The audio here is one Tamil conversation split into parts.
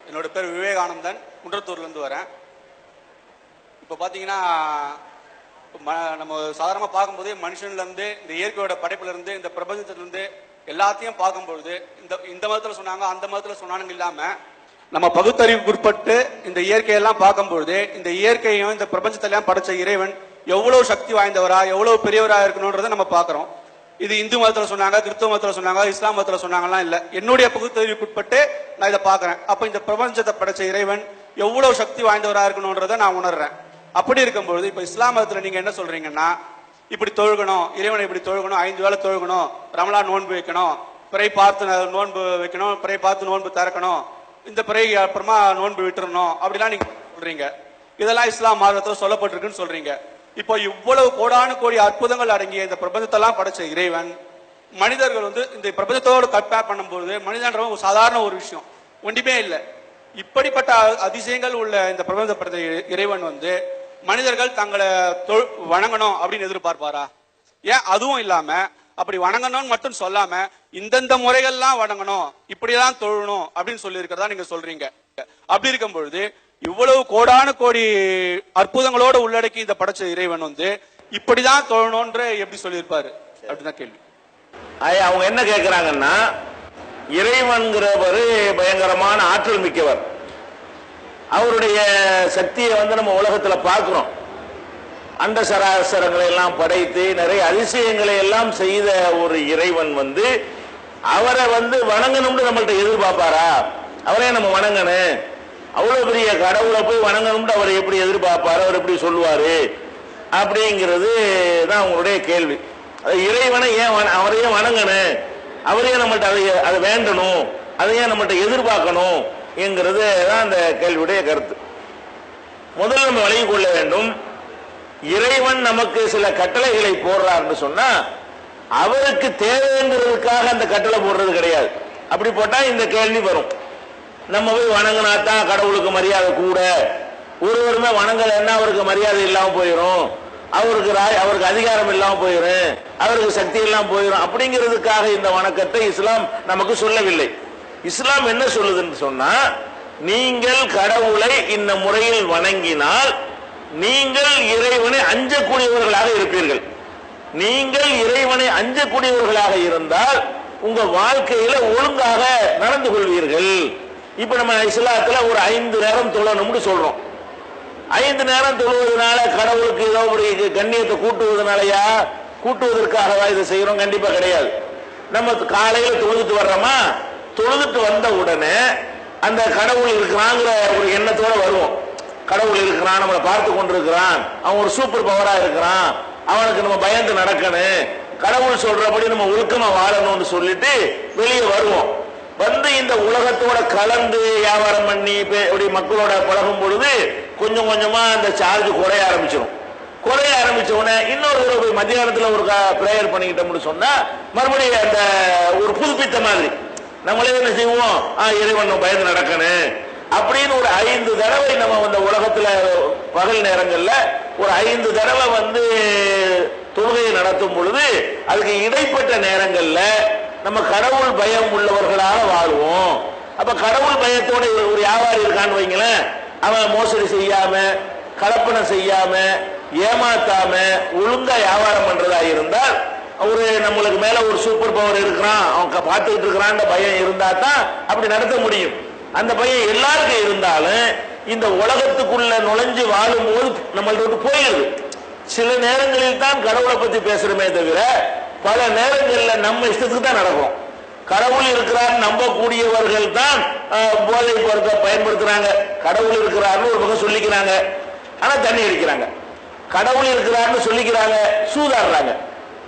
என்னோட பேர் விவேகானந்தன், குன்றத்தூர்லேருந்து வரேன். இப்போ பார்த்தீங்கன்னா நம்ம சாதாரணமாக பார்க்கும்போது மனுஷன்லேருந்து இந்த இயற்கையோட படைப்புலேருந்து இந்த பிரபஞ்சத்திலேருந்து எல்லாத்தையும் பார்க்கும்பொழுது இந்த மதத்தில் சொன்னாங்க அந்த மதத்தில் சொன்னாங்க இல்லாமல் நம்ம பகுத்தறிவுக்கு உட்பட்டு இந்த இயற்கையெல்லாம் பார்க்கும்பொழுது இந்த இயற்கையும் இந்த பிரபஞ்சத்தெல்லாம் படைச்ச இறைவன் எவ்வளவு சக்தி வாய்ந்தவரா எவ்வளவு பெரியவரா இருக்கணும்ன்றதை நம்ம பார்க்குறோம். இது இந்து மதத்தில் சொன்னாங்க, கிறிஸ்தவ மதத்தில் சொன்னாங்க, இஸ்லாம் மதத்தில் சொன்னாங்கலாம் இல்லை. என்னுடைய பகுத்தறிவுக்கு உட்பட்டு நான் இதை பார்க்குறேன். அப்போ இந்த பிரபஞ்சத்தை படைச்ச இறைவன் எவ்வளவு சக்தி வாய்ந்தவரா இருக்கணும்ன்றதை நான் உணர்றேன். அப்படி இருக்கும்பொழுது இப்போ இஸ்லாம் மதத்தில் நீங்க என்ன சொல்றீங்கன்னா, இப்படி தொழுகணும், இறைவனை இப்படி தொழுகணும், 5 வேளை தொழுகணும், ரமலான் நோன்பு வைக்கணும், பிறை பார்த்து நோன்பு வைக்கணும், பிறை பார்த்து நோன்பு திறக்கணும், இந்த பிறை அப்புறமா நோன்பு விட்டுறணும், அப்படிலாம் நீங்க சொல்றீங்க. இதெல்லாம் இஸ்லாம் மார்க்கத்தில் சொல்லப்பட்டிருக்குன்னு சொல்றீங்க. இப்போ இவ்வளவு கோடானு கோடி அற்புதங்கள் அடங்கிய இந்த பிரபஞ்சத்தெல்லாம் படைச்ச இறைவன் மனிதர்கள் இந்த பிரபஞ்சத்தோடு கம்பேர் பண்ணும்போது மனிதன்ற ஒரு சாதாரண ஒரு விஷயம் ஒன்றுமே இல்லை. இப்படிப்பட்ட அதிசயங்கள் உள்ள இந்த பிரபஞ்ச படைத்த இறைவன் மனிதர்கள் தங்களை வணங்கணும் அப்படின்னு எதிர்பார்ப்பாரா? ஏன் அதுவும் இல்லாம அப்படி வணங்கணும்னு மட்டும் சொல்லாம இந்தந்த முறைகள்லாம் வணங்கணும், இப்படிதான் தொழணும் அப்படின்னு சொல்லி இருக்கிறதா நீங்க சொல்றீங்க. அப்படி இருக்கும் பொழுது இவ்வளவு கோடானு கோடி அற்புதங்களோட உள்ளடக்கி இந்த படைச்ச இறைவன் இப்படிதான் தொழணும்ன்ற எப்படி சொல்லியிருப்பாரு அப்படிதான் கேள்வி. அவங்க என்ன கேட்கிறாங்கன்னா, இறைவன்கிறவர் பயங்கரமான ஆற்றல் மிக்கவர், அவருடைய சக்தியை நம்ம உலகத்துல பார்க்கிறோம். அண்ட சராசரங்களை எல்லாம் படைத்து நிறைய அதிசயங்களை எல்லாம் செய்த ஒரு இறைவன் அவரை வணங்கணும்னு நம்மள்ட்ட எதிர்பார்ப்பாரா? அவரே நம்ம வணங்கணும், அவ்வளவு பெரிய கடவுளை போய் வணங்கணும்னு அவர் எப்படி எதிர்பார்ப்பாரு, அவர் எப்படி சொல்லுவாரு அப்படிங்கிறது தான் அவங்களுடைய கேள்வி. இறைவனை ஏன் அவரையே வணங்கணும், அவரையே நம்மள்ட்ட அதை வேண்டணும், அதையே நம்மள்ட்ட எதிர்பார்க்கணும் என்கிறது தான் அந்த கேள்வியுடைய கருத்து. முதல்ல நம்ம வழங்கிக் கொள்ள வேண்டும், இறைவன் நமக்கு சில கட்டளைகளை போடுறாருன்னு சொன்னா அவருக்கு தேவைங்கிறதுக்காக அந்த கட்டளை போடுறது கிடையாது. அப்படி போட்டா இந்த கேள்வி வரும், நம்ம போய் வணங்கினாத்தான் கடவுளுக்கு மரியாதை கூட, ஒருவருமே வணங்கலைன்னா அவருக்கு மரியாதை இல்லாம போயிடும், அவருக்கு அதிகாரம் இல்லாம போயிடும், அவருக்கு சக்தி எல்லாம் போயிடும் அப்படிங்கிறதுக்காக இந்த வணக்கத்தை இஸ்லாம் நமக்கு சொல்லவில்லை. இஸ்லாம் என்ன சொல்லுதுன்னு சொன்னா, நீங்கள் கடவுளை இந்த முறையில் வணங்கினால் நீங்கள் இறைவனை அஞ்சக்கூடியவர்களாக இருப்பீர்கள். நீங்கள் இறைவனை அஞ்சக்கூடியவர்களாக இருந்தால் உங்க வாழ்க்கையில ஒழுங்காக நடந்து கொள்வீர்கள். இப்ப நம்ம இஸ்லாத்துல ஒரு 5 நேரம் தொழணும்னு சொல்றோம். 5 நேரம் தொழுவதனால கடவுளுக்கு ஏதோ ஒரு கண்ணியத்தை கூட்டுவதனாலயா, கூட்டுவதற்காகவா இதை செய்யறோம்? கண்டிப்பா கிடையாது. நம்ம காலையில தொழுதுட்டு வர்றோமா, தொழுதுட்டு வந்த உடனே அந்த கடவுள் இருக்கிறாங்கிற ஒரு எண்ணத்தோட வருவோம். கடவுள் இருக்கிறான், நம்மளை பார்த்து கொண்டிருக்கிறான், அவன் ஒரு சூப்பர் பவரா இருக்கிறான், அவனுக்கு நம்ம பயந்து நடக்கணும், கடவுள் சொல்றபடி நம்ம ஒழுக்கமா வாழணும்னு சொல்லிட்டு வெளியே வருவோம். இந்த உலகத்தோட கலந்து வியாபாரம் பண்ணி மக்களோட பழகும் பொழுது கொஞ்சம் கொஞ்சமா அந்த சார்ஜ் குறைய ஆரம்பிச்சிடும். குறைய ஆரம்பிச்ச உடனே இன்னொரு போய் மத்தியானத்துல ஒரு பிரேயர் பண்ணிக்கிட்டோம்னு சொன்னா மறுபடியும் அந்த ஒரு புதுப்பித்த மாதிரி நம்மளே என்ன செய்வோம், இறைவன் பயந்து நடக்கணும் அப்படின்னு ஒரு 5 தடவை நம்ம உலகத்துல பகல் நேரங்கள்ல ஒரு 5 தடவை தொழுகையை நடத்தும் பொழுது அதுக்கு இடைப்பட்ட நேரங்கள்ல நம்ம கடவுள் பயம் உள்ளவர்களாக வாழ்வோம். அப்ப கடவுள் பயத்தோட ஒரு வியாபாரி இருக்கான்னு வைங்களேன், அவன் மோசடி செய்யாம, கலப்பனை செய்யாம, ஏமாத்தாம ஒழுங்கா வியாபாரம் பண்றதா இருந்தால் நம்மளுக்கு மேல ஒரு சூப்பர் பவர் இருக்கிறான், அவன் பார்த்துக்கிட்டு இருக்கிறான் பயம் இருந்தா தான் அப்படி நடத்த முடியும். அந்த பயம் எல்லாருக்கும் இருந்தாலும் இந்த உலகத்துக்குள்ள நுழைஞ்சு வாழும் போது நம்மள்ட்ட போயிடுது. சில நேரங்களில் தான் கடவுளை பத்தி பேசுறமே தவிர பல நேரங்களில் நம்ம இஷ்டத்துக்கு தான் நடக்கும். கடவுள் இருக்கிறார் நம்பக்கூடியவர்கள் தான் போதை பொருட்களை பயன்படுத்துறாங்க. கடவுள் இருக்கிறார்னு ஒரு பக்கம் சொல்லிக்கிறாங்க, ஆனா தண்ணி அடிக்கிறாங்க. கடவுள் இருக்கிறார்னு சொல்லிக்கிறாங்க, சூதாடுறாங்க.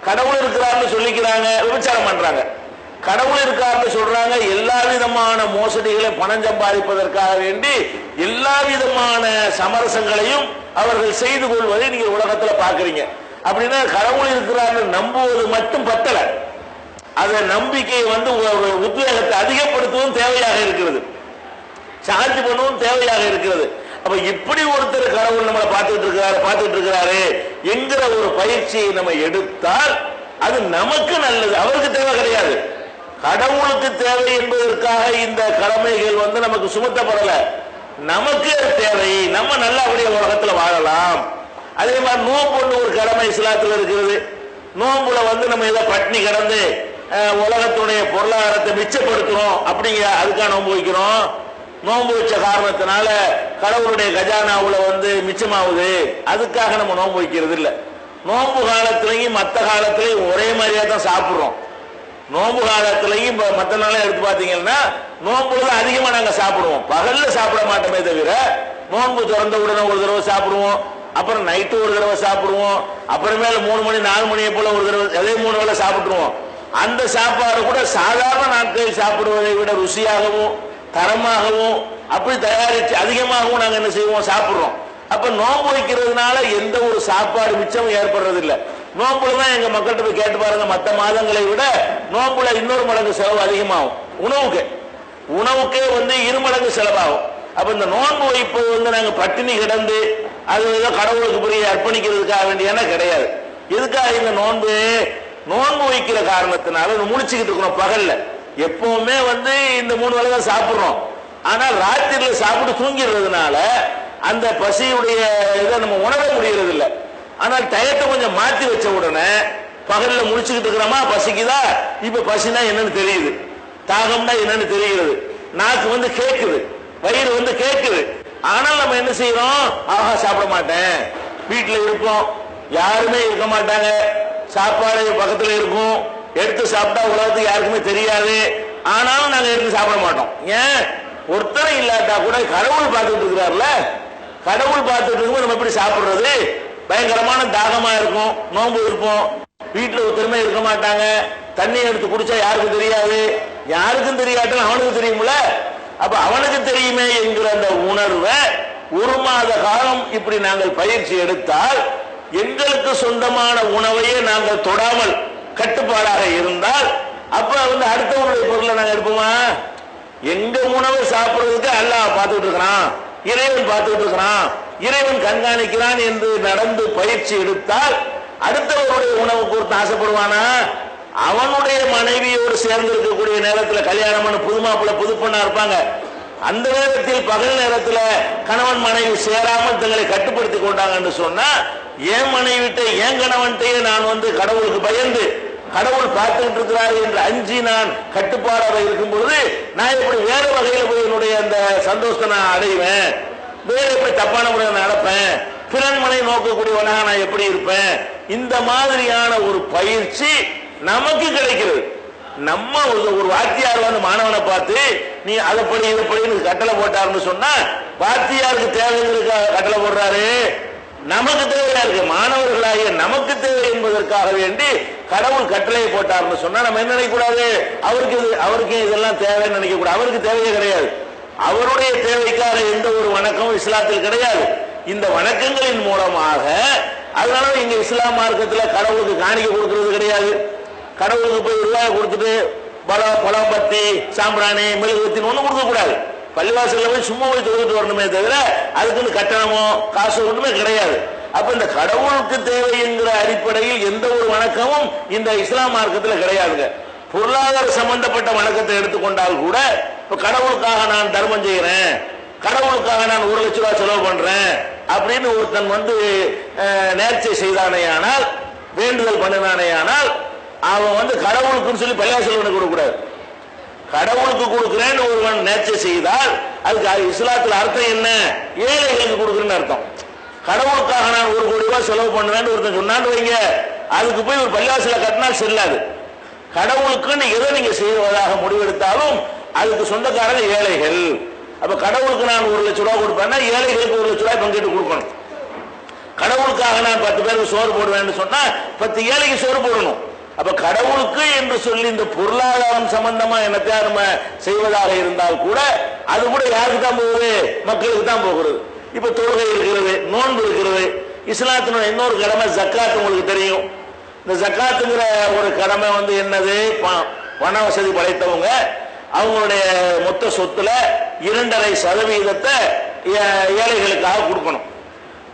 கடவுள் இருக்கிறார்னு சொல்லிக்கிறாங்க, விபச்சாரம் பண்றாங்க. கடவுள் இருக்காருன்னு சொல்றாங்க, எல்லா விதமான மோசடிகளை பணம் சம்பாதிப்பதற்காக வேண்டி எல்லா விதமான சமரசங்களையும் அவர்கள் செய்து கொள்வதை நீங்க உலகத்துல பாக்குறீங்க. அப்படின்னா கடவுள் இருக்கிறார்னு நம்புவது மட்டும் பத்தல, அந்த நம்பிக்கையை உத்வேகத்தை அதிகப்படுத்தவும் தேவையாக இருக்கிறது, சார்ஜ் பண்ணவும் தேவையாக இருக்கிறது. அப்ப இப்படி ஒருத்தர் கடவுள் நம்மளை பார்த்துட்டு இருக்கிறாரு என்கிற ஒரு பயிற்சியை நம்ம எடுத்தால் அது நமக்கு நல்லது, அவருக்கு தேவை கிடையாது. கடவுளுக்கு தேவை என்பதற்காக இந்த கடமைகள் வந்து நமக்கு சுமத்தப்படல. நமக்கு தேவை, நம்ம நல்லபடியா உலகத்துல வாழலாம். அதே மாதிரி நோன்பு ஒரு கடமை இஸ்லாத்துல இருக்கிறது. நோன்புல வந்து நம்ம ஏதோ பட்டினி கிடந்து உலகத்துடைய பொருளாதாரத்தை மிச்சப்படுத்துறோம் அப்படிங்கிற அதுக்காக நோன்பு வைக்கிறோம். நோன்பு வச்ச காரணத்தினால கடவுளுடைய கஜானாவுல வந்து மிச்சமாகுது, அதுக்காக நம்ம நோன்பு வைக்கிறது இல்லை. நோன்பு காலத்திலையும் மற்ற காலத்திலையும் ஒரே மாதிரியா தான் சாப்பிடுறோம். நோன்பு காலத்திலையும் மற்ற நாளும் எடுத்து பார்த்தீங்கன்னா நோன்புல தான் அதிகமா நாங்க சாப்பிடுவோம். பகல்ல சாப்பிட மாட்டோமே தவிர நோன்பு திறந்த உடனே ஒரு தடவை சாப்பிடுவோம், அப்புறம் நைட்டு ஒரு தடவை சாப்பிடுவோம், அப்புறமேல 3 மணி 4 மணியை போல ஒரு தடவை, அதே 3 வேளை சாப்பிட்டுருவோம். அந்த சாப்பாடு கூட சாதாரண நாட்களில் சாப்பிடுவதை விட ருசியாகவும் தரமாகவும் அப்படி தயாரிச்சு அதிகமாகவும் நாங்க என்ன செய்வோம், சாப்பிடுறோம். அப்ப நோன்பு வைக்கிறதுனால எந்த ஒரு சாப்பாடு மிச்சமும் ஏற்படுறது இல்லை. நோன்புல தான் எங்க மக்கள்கிட்ட போய் கேட்டு பாருங்க, மற்ற மாதங்களை விட நோன்புல இன்னொரு மடங்கு செலவு அதிகமாகும். உணவுக்கே வந்து 2 மடங்கு செலவாகும். அப்ப இந்த நோன்பு வைப்பு வந்து நாங்க பட்டினி கிடந்து அது ஏதோ கடவுளுக்கு பெரிய அர்ப்பணிக்கிறதுக்காக வேண்டியான கிடையாது. எதுக்காக இந்த நோன்பு வைக்கிற காரணத்தினால முடிச்சுக்கிட்டு இருக்கிறோம். பகல்ல எப்பவுமே வந்து இந்த 3 வேளை தான் சாப்பிடுறோம். ஆனா ராத்திரில சாப்பிட்டு தூங்கிடுறதுனால அந்த பசியுடைய இதை நம்ம உணர முடியறது இல்லை. ஆனால் டயத்தை கொஞ்சம் மாத்தி வச்ச உடனே பகல்ல முடிச்சுக்கிட்டு இருக்கிறோமா, பசிக்குதா, இப்ப பசினா என்னன்னு தெரியுது, தாகம்னா என்னன்னு தெரிகிறது, நாக்கு வந்து கேட்குது, வயிறு வந்து கேட்குது. ஆனால் நம்ம என்ன செய்யறோம், ஆஹா சாப்பிட மாட்டேன், வீட்டுல இருப்போம், யாருமே இருக்க மாட்டாங்க, சாப்பாடு பக்கத்துல இருக்கும், எடுத்து சாப்பிட்டா உலகத்துக்கு யாருக்குமே தெரியாது, ஆனாலும் நாங்க எடுத்து சாப்பிட மாட்டோம். ஏன், ஒருத்தரும் இல்லாட்டா கூட கடவுள் பார்த்துட்டு இருக்கிறார்ல, கடவுள் பார்த்துட்டு இருக்கும்போது நம்ம எப்படி சாப்பிடுறது? பயங்கரமான தாகமா இருக்கும், நோன்பு இருப்போம், வீட்டுல ஒருத்தருமே இருக்க மாட்டாங்க, தண்ணி எடுத்து குடிச்சா யாருக்கும் தெரியாது, யாருக்கும் தெரியாட்டாலும் அவனுக்கு தெரியும்ல, அப்ப அவனுக்கு தெரியுமே என்கிற அந்த உணர்வை 1 மாத காலம் இப்படி நாங்கள் பயிற்சி எடுத்தால் எங்களுக்கு சொந்தமான உணவையே நாங்கள் தொடாமல் கட்டுப்பாடாக இருந்தால் அப்ப வந்து அடுத்தவனுடைய பொருளை நாங்கள் எடுப்போமா? எங்க உணவை சாப்பிடுறதுக்கு அல்லாஹ் பார்த்துட்டு இருக்கிறான், இறைவன் பார்த்துட்டு இருக்கிறான், இறைவன் கண்காணிக்கிறான் என்று நடந்து பயிற்சி எடுத்தால் அடுத்தவருடைய உணவு பொறுத்து ஆசைப்படுவானா? அவனுடைய மனைவியோடு சேர்ந்து இருக்கக்கூடிய நேரத்தில் கல்யாணம் பண்ண புது மாப்பிள்ளை புது பொண்ணா இருப்பாங்க, அந்த நேரத்தில் பகல் நேரத்தில் கணவன் மனைவி சேராமல் தங்களை கட்டுப்படுத்தி கொண்டாங்க என்று சொன்னா என் மனைவிட்ட என் கணவன்கிட்டயே நான் வந்து கடவுளுக்கு பயந்து கடவுள் பார்த்துக்கிட்டு இருக்கிறார் என்று அஞ்சி நான் கட்டுப்பாடாக இருக்கும் பொழுது நான் எப்படி வேற வகையில் போய் என்னுடைய அந்த சந்தோஷத்தை நான் அடைவேன், வேற எப்படி தப்பான முறையில் நடப்பேன், பிறன்மனை நோக்கக்கூடியவனாக நான் எப்படி இருப்பேன்? இந்த மாதிரியான ஒரு பயிற்சி நமக்கு கிடைக்கிறது. நம்ம ஒரு வாத்தியார் வந்து மாணவனை பார்த்து நீ அதை படி இதை படின்னு கட்டளை போட்டாருன்னு சொன்னா வாத்தியாருக்கு தேவைங்களுக்கு கட்டளை போடுறாரு, நமக்கு தேவையா இருக்கு, மாணவர்களாகிய நமக்கு தேவை என்பதற்காக வேண்டி கடவுள் கட்டளையை போட்டார்னு சொன்னா நம்ம என்ன நினைக்கக்கூடாது, அவருக்கு இதெல்லாம் தேவைன்னு நினைக்க கூடாது. அவருக்கு தேவையே கிடையாது, அவருடைய தேவைக்காக எந்த ஒரு வணக்கமும் இஸ்லாத்தில் கிடையாது. இந்த வணக்கங்களின் மூலமாக அதனால இங்க இஸ்லாம் மார்க்கத்தில் கடவுளுக்கு காணிக்க கொடுக்கிறது கிடையாது. கடவுளுக்கு போய் ரூபாய் கொடுத்துட்டு பழம் பத்தி சாம்பிராணி மெழுகுவத்தின்னு ஒண்ணு கொடுக்க கூடாது. பள்ளிவாசல்ல போய் சும்மா போய் தொழுதுட்டு வரணுமே தவிர அதுக்குன்னு கட்டணமோ காசு ஒன்றுமே கிடையாது. அப்ப இந்த கடவுளுக்கு தேவை என்கிற அடிப்படையில் எந்த ஒரு வணக்கமும் இந்த இஸ்லாம் மார்க்கத்தில் கிடையாதுங்க. பொருளாதார சம்பந்தப்பட்ட வணக்கத்தை எடுத்துக்கொண்டால் கூட இப்ப கடவுளுக்காக நான் தர்மம் செய்யறேன், கடவுளுக்காக நான் 1 லட்சம் ரூபாய் செலவு பண்றேன் அப்படின்னு ஒருத்தன் வந்து நேர்ச்சை செய்தானேயானால், வேண்டுதல் பண்ணினானேயானால் அவன் வந்து கடவுளுக்குன்னு சொல்லி பள்ளிவாசல் கொடுக்க கூடாது. கடவுளுக்கு கொடுக்கிறேன்னு ஒருவன் நேர்ச்சை செய்தால் அதுக்கு இஸ்லாத்தில் அர்த்தம் என்ன, ஏழைகளுக்கு கொடுக்குறேன்னு அர்த்தம். கடவுளுக்காக நான் 1 கோடி ரூபாய் செலவு பண்ணுவேன்னு ஒருத்தன் சொன்னான்னு வைங்க, அதுக்கு போய் ஒரு பள்ளிவாசல கட்டினால் செல்லாது. கடவுளுக்குன்னு எதை நீங்க செய்வதாக முடிவெடுத்தாலும் அதுக்கு சொந்தக்காரங்க ஏழைகள். அப்ப கடவுளுக்கு நான் 1 லட்சம் ரூபாய் கொடுப்பேன்னா ஏழைகளுக்கு 1 லட்சம் ரூபாய் பங்கிட்டு கொடுக்கணும். கடவுளுக்காக நான் 10 பேருக்கு சோறு போடுவேன்னு சொன்னா 10 ஏழைக்கு சோறு போடணும். அப்ப கடவுளுக்கு என்று சொல்லி இந்த பொருளாதாரம் சம்பந்தமா என்னத்தையா நம்ம செய்வதாக இருந்தால் கூட அது கூட யாருக்கு தான் போகுது, மக்களுக்கு தான் போகிறது. இப்ப தொழுகை இருக்கிறது, நோன்பு இருக்கிறது. இஸ்லாத்தினுடைய இன்னொரு கடமை ஜக்காத், உங்களுக்கு தெரியும். இந்த ஜக்காத்துங்கிற ஒரு கடமை வந்து என்னது, பண வசதி படைத்தவங்க அவங்களுடைய மொத்த சொத்துல 2.5% ஏழைகளுக்காக கொடுக்கணும்.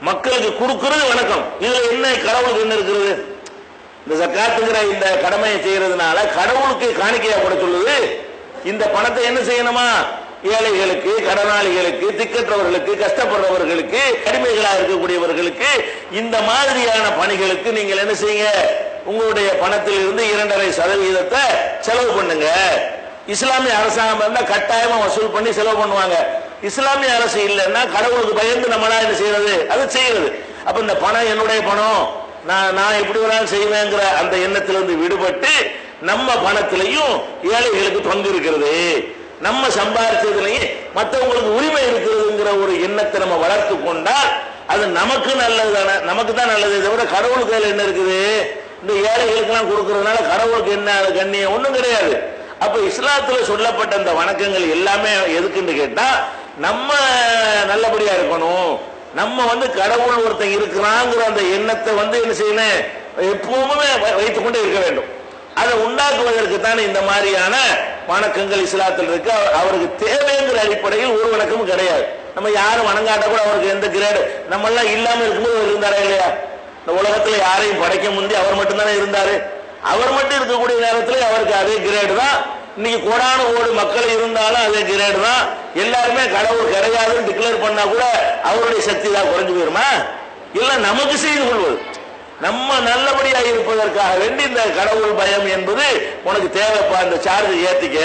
மக்களுக்கு கொடுக்கிறது வணக்கம். இதுல என்ன கடவுளுக்கு என்ன இருக்கிறது? இந்த ஜக்காத்துங்கிற இந்த கடமையை செய்யறதுனால கடவுளுக்கு காணிக்கையா போட சொல்லுது. இந்த பணத்தை என்ன செய்யணுமா? ஏழைகளுக்கு, கடனாளிகளுக்கு, திக்கற்றவர்களுக்கு, கஷ்டப்படுறவர்களுக்கு, அடிமைகளா இருக்கக்கூடியவர்களுக்கு, இந்த மாதிரியான பணிகளுக்கு நீங்கள் என்ன செய்யுங்க? உங்களுடைய பணத்தில் இருந்து 2.5% செலவு பண்ணுங்க. இஸ்லாமிய அரசாங்கம் இருந்தா கட்டாயமா வசூல் பண்ணி செலவு பண்ணுவாங்க. இஸ்லாமிய அரசு இல்லைன்னா கடவுளுக்கு பயந்து நம்மளா என்ன செய்யறது? அது செய்யறது. அப்ப இந்த பணம் என்னுடைய பணம், நான் எப்படி வேணாலும் செய்வேங்கிற அந்த எண்ணத்திலிருந்து விடுபட்டு நம்ம பணத்திலையும் ஏழைகளுக்கு பங்கு இருக்கிறது, நம்ம சம்பாதிச்சதுலையும் மற்றவங்களுக்கு உரிமை இருக்கிறதுங்கிற ஒரு எண்ணத்தை நம்ம வளர்த்து கொண்டால் அது நமக்கு நல்லது தானே, நமக்கு தான் நல்லது. தவிர கடவுளுக்கு கையில் என்ன இருக்குது? இந்த ஏழைகளுக்கு எல்லாம் கொடுக்கறதுனால கடவுளுக்கு என்ன கண்ணியம்? ஒண்ணும் கிடையாது. அப்ப இஸ்லாத்துல சொல்லப்பட்ட இந்த வணக்கங்கள் எல்லாமே எதுக்குன்னு கேட்டா, நம்ம நல்லபடியா இருக்கணும், நம்ம கடவுள் ஒருத்தன் இருக்கிறாங்கிற அந்த எண்ணத்தை என்ன செய்யணும்? எப்பவுமே வைத்துக் கொண்டே இருக்க வேண்டும். அதை உண்டாக்குவதற்கு தான் இந்த மாதிரியான வணக்கங்கள் இஸ்லாத்தில் இருக்கு. அவருக்கு தேவைங்கிற அடிப்படையில் ஒரு வணக்கமும் கிடையாது. நம்ம யாரும் வணங்காட்ட கூட அவருக்கு எந்த கிரேடு, நம்ம எல்லாம் இல்லாம இருக்கும்போது அவர் இருந்தாரா இல்லையா? இந்த உலகத்துல யாரையும் படைக்க முந்தி அவர் மட்டும்தானே இருந்தாரு. அவர் மட்டும் இருக்கக்கூடிய நேரத்தில் அவருக்கு அதே கிரேடு தான். இன்னைக்கு கோடான கோடி மக்கள் இருந்தாலும் அதே கிரேடு தான். எல்லாருமே கடவுள் கிடையாதுன்னு டிக்ளேர் பண்ணா கூட அவருடைய சக்தி தான் குறைஞ்சு போயிருமா? இல்ல நமக்கு செய்து கொள்வது, நம்ம நல்லபடியா இருப்பதற்காக வேண்டி இந்த கடவுள் பயம் என்பது உனக்கு தேவைப்பா, இந்த சார்ஜ் ஏத்திக்க,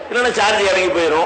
இல்லைன்னா சார்ஜ் இறங்கி போயிடும்.